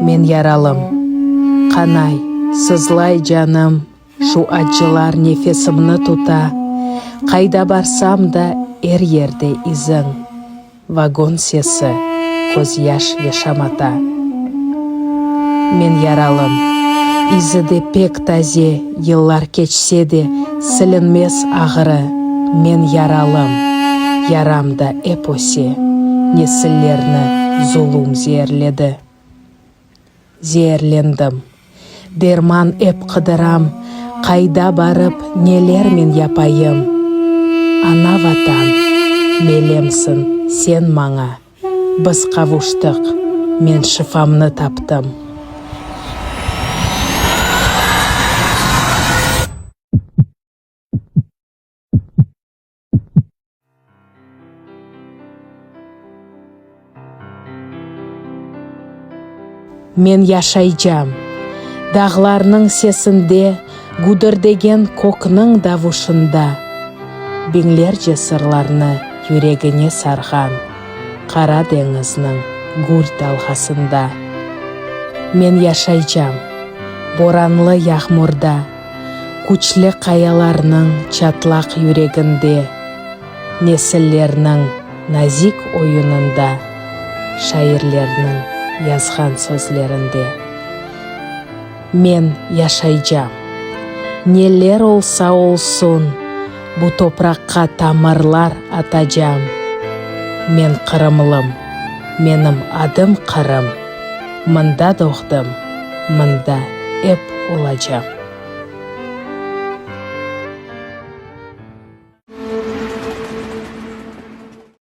Мен яралым, қанай, сызлай жаным, шу аджылар нефесімні тута, қайда барсам да ерде изің, вагон сесі, көз яш ешамата. Мен яралым, изіде пек тазе, еллар кечсе де, сілінмес ағыры. Мен яралым, ярамда эпосе, несілерні зұлым зерледі. Зерлендім, дерман эп қыдырам, қайда барып нелер мен япайым. Ана ватан, мелемсін сен маңа, біз қавуштық, мен шифамны таптым. Мен яшайжам, дағларның сесінде, гүдірдеген көкнің давушында, беңлерже сырларны юрегіне сарған, қара деңіздің гүл талғасында. Мен яшайжам, боранлы яғмұрда, күчлі қаяларның чатлақ юрегінде, несілерінің назик ойынында, шайырлерінің yazған сөзлерінде. Мен яшайжам, нелер олса олсын, бұ топыраққа тамырлар атажам. Мен қырымлым, менім адым қырым, мында доғдым, мында эп олажам.